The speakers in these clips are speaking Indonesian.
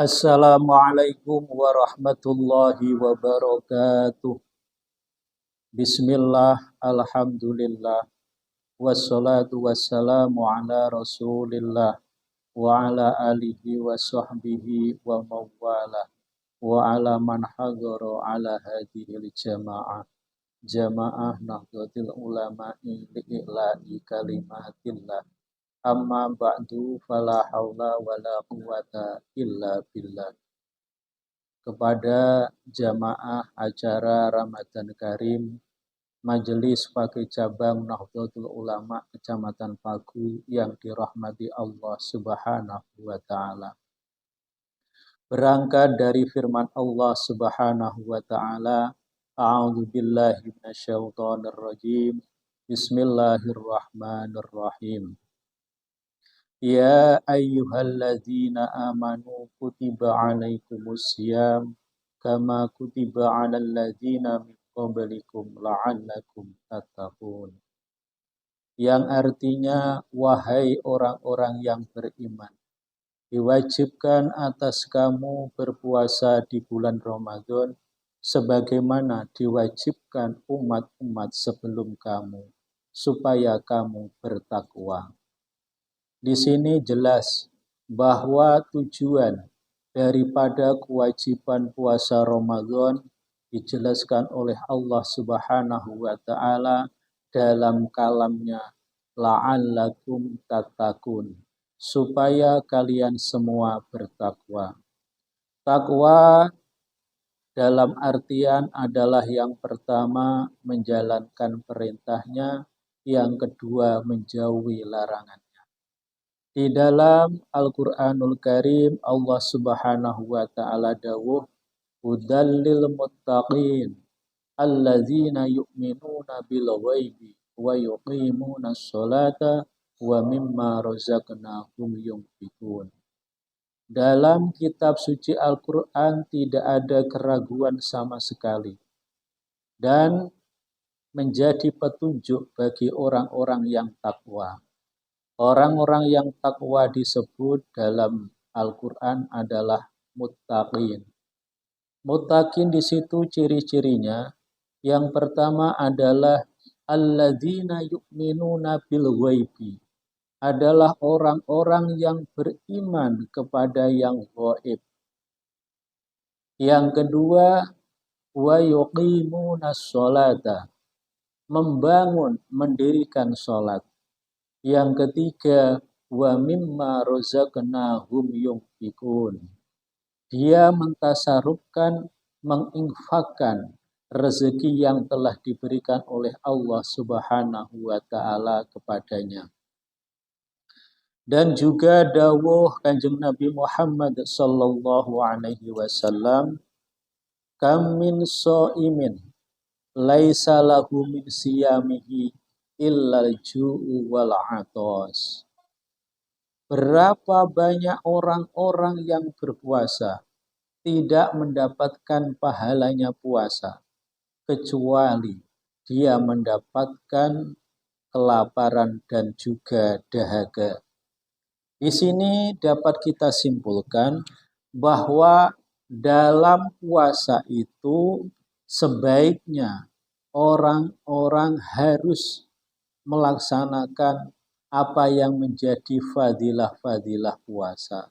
Assalamualaikum warahmatullahi wabarakatuh. Bismillah, alhamdulillah, wassalatu wassalamu ala rasulillah, wa ala alihi wa sahbihi wa mawala, wa ala man hadara ala hadihil jama'ah. Jama'ah Nahdlatul Ulama'i li'ila'i kalimatillah. Amma ba'du fala haula wala quwata illa billah. Kepada jamaah acara Ramadan Karim Majelis Fakih Cabang Nahdlatul Ulama Kecamatan Pagu yang dirahmati Allah Subhanahu wa taala. Berangkat dari firman Allah Subhanahu wa taala, A'udzu billahi minasyaitonir rajim. Bismillahirrahmanirrahim. Ya ayyuhalladzina amanu kutiba alaikumusiyam kama kutiba alal ladzina min qablikum la'allakum tattaqun. Yang artinya, wahai orang-orang yang beriman, diwajibkan atas kamu berpuasa di bulan Ramadan sebagaimana diwajibkan umat-umat sebelum kamu, supaya kamu bertakwa. Di sini jelas bahwa tujuan daripada kewajiban puasa Ramadan dijelaskan oleh Allah Subhanahu wa taala dalam kalamnya, la'allakum tattaqun, supaya kalian semua bertakwa. Takwa dalam artian adalah yang pertama menjalankan perintahnya, yang kedua menjauhi larangan. Di dalam Al-Quranul Karim, Allah Subhanahu wa ta'ala dawuh, hudallil muttaqin alladzina yu'minuna bil ghaibi wa yuqimuna sholata wa mimma razaqnahum yunfiqun. Dalam kitab suci Al-Quran tidak ada keraguan sama sekali, dan menjadi petunjuk bagi orang-orang yang takwa. Orang-orang yang takwa disebut dalam Al-Quran adalah muttaqin. Muttaqin di situ ciri-cirinya, yang pertama adalah alladzina yu'minuna bil ghaibi, adalah orang-orang yang beriman kepada yang gaib. Yang kedua, wa yuqimuna sholata, membangun, mendirikan sholat. Yang ketiga, wa mimma razaqnahum yunfiqun, dia mentasarufkan, menginfakkan rezeki yang telah diberikan oleh Allah Subhanahu wa taala kepadanya. Dan juga dawuh Kanjeng Nabi Muhammad sallallahu alaihi wasallam, kam min shaimin laisa lahu min siyamihi illal ju'u wal 'atas. Berapa banyak orang-orang yang berpuasa tidak mendapatkan pahalanya puasa, kecuali dia mendapatkan kelaparan dan juga dahaga. Di sini dapat kita simpulkan bahwa dalam puasa itu sebaiknya orang-orang harus melaksanakan apa yang menjadi fadilah-fadilah puasa.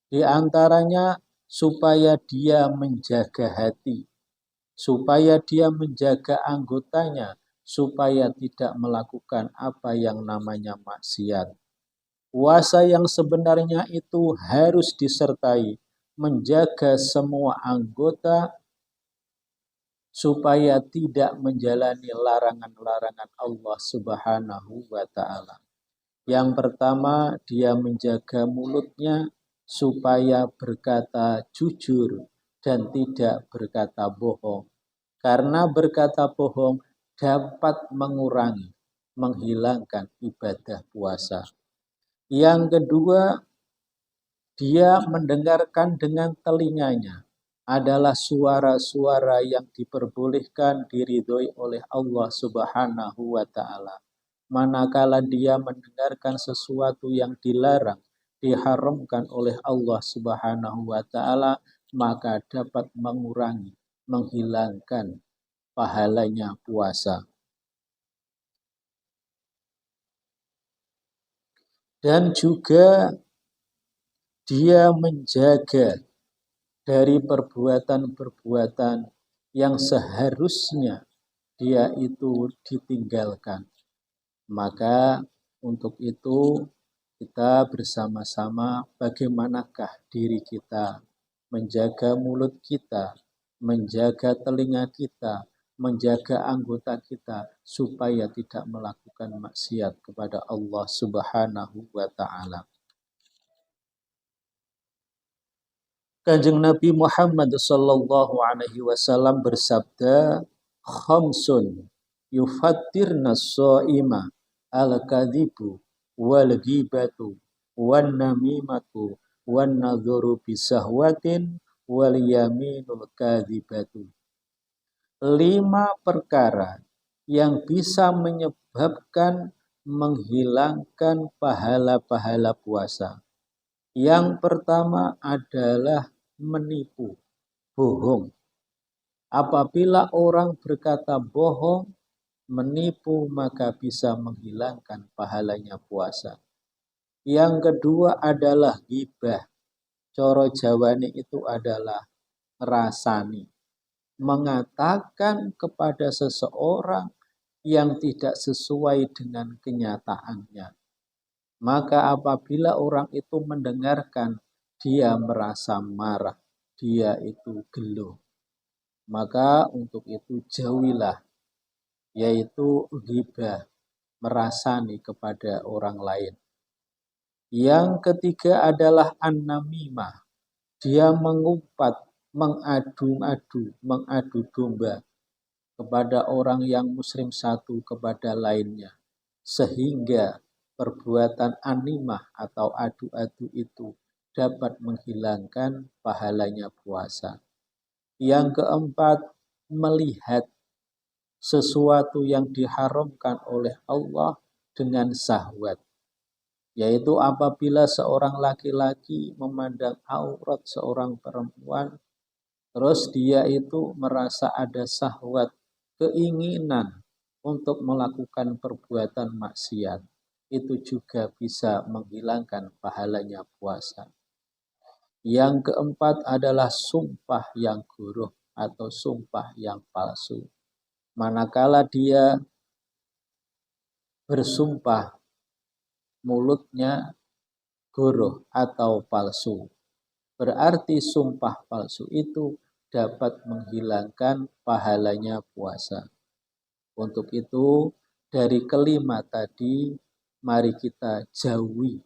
Di antaranya supaya dia menjaga hati, supaya dia menjaga anggotanya, supaya tidak melakukan apa yang namanya maksiat. Puasa yang sebenarnya itu harus disertai menjaga semua anggota supaya tidak menjalani larangan-larangan Allah Subhanahu wa ta'ala. Yang pertama, dia menjaga mulutnya supaya berkata jujur dan tidak berkata bohong. Karena berkata bohong dapat mengurangi, menghilangkan ibadah puasa. Yang kedua, dia mendengarkan dengan telinganya adalah suara-suara yang diperbolehkan diridhoi oleh Allah Subhanahu wa ta'ala. Manakala dia mendengarkan sesuatu yang dilarang, diharamkan oleh Allah Subhanahu wa taala, maka dapat mengurangi, menghilangkan pahalanya puasa. Dan juga dia menjaga dari perbuatan-perbuatan yang seharusnya dia itu ditinggalkan. Maka untuk itu kita bersama-sama bagaimanakah diri kita menjaga mulut kita, menjaga telinga kita, menjaga anggota kita supaya tidak melakukan maksiat kepada Allah Subhanahu wa taala. Kanjeng Nabi Muhammad sallallahu alaihi wasallam bersabda, "Khamsun yufattirna shaima al-kadhibu wal ghibatu wan namimatu wan nadhuru bisahwatin wal yaminul kadhibatu." 5 perkara yang bisa menyebabkan menghilangkan pahala-pahala puasa. Yang pertama adalah menipu, bohong. Apabila orang berkata bohong, menipu, maka bisa menghilangkan pahalanya puasa. Yang kedua adalah ghibah. Coro Jawane itu adalah ngerasani. Mengatakan kepada seseorang yang tidak sesuai dengan kenyataannya. Maka apabila orang itu mendengarkan, dia merasa marah, dia itu geluh. Maka untuk itu jauhilah, yaitu ghibah, merasani kepada orang lain. Yang ketiga adalah an-namimah. Dia mengumpat, mengadu domba kepada orang yang muslim satu kepada lainnya. Sehingga perbuatan animah atau adu-adu itu dapat menghilangkan pahalanya puasa. Yang keempat, melihat sesuatu yang diharamkan oleh Allah dengan syahwat. Yaitu apabila seorang laki-laki memandang aurat seorang perempuan, terus dia itu merasa ada syahwat, keinginan untuk melakukan perbuatan maksiat. Itu juga bisa menghilangkan pahalanya puasa. Yang keempat adalah sumpah yang guruh atau sumpah yang palsu. Manakala dia bersumpah mulutnya guruh atau palsu, berarti sumpah palsu itu dapat menghilangkan pahalanya puasa. Untuk itu dari kelima tadi, mari kita jauhi,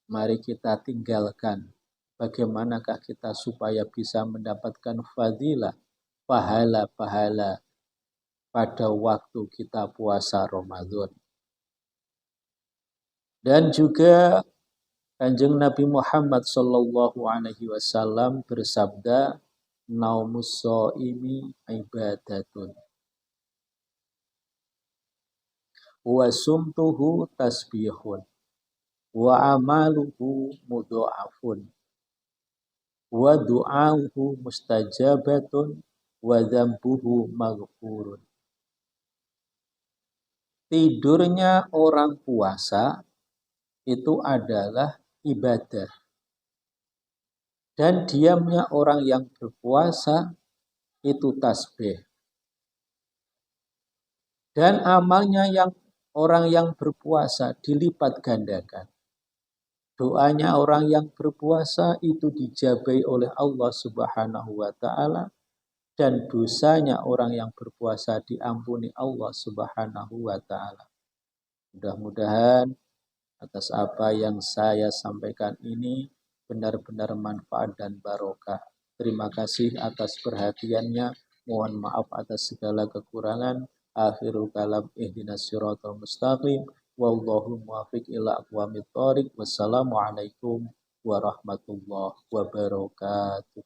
mari kita tinggalkan. Bagaimanakah kita supaya bisa mendapatkan fadilah, pahala-pahala pada waktu kita puasa Ramadan. Dan juga Kanjeng Nabi Muhammad sallallahu alaihi wasallam bersabda, "Naumus shaimi ibadatun wa sumtuhu tasbihun wa amaluhu mudha'afun wa du'auhu mustajabatun wa dzambuhu maghfurun." Tidurnya orang puasa itu adalah ibadah. Dan diamnya orang yang berpuasa itu tasbih. Dan amalnya orang yang berpuasa dilipat gandakan. Doanya orang yang berpuasa itu dijabai oleh Allah Subhanahu wa taala, dan dosanya orang yang berpuasa diampuni Allah Subhanahu wa taala. Mudah-mudahan atas apa yang saya sampaikan ini benar-benar manfaat dan barokah. Terima kasih atas perhatiannya. Mohon maaf atas segala kekurangan. Akhirul kalam ihdinas siratal mustaqim. Wallahu muwaffiq ila aqwamit thoriq. Wassalamualaikum warahmatullahi wabarakatuh.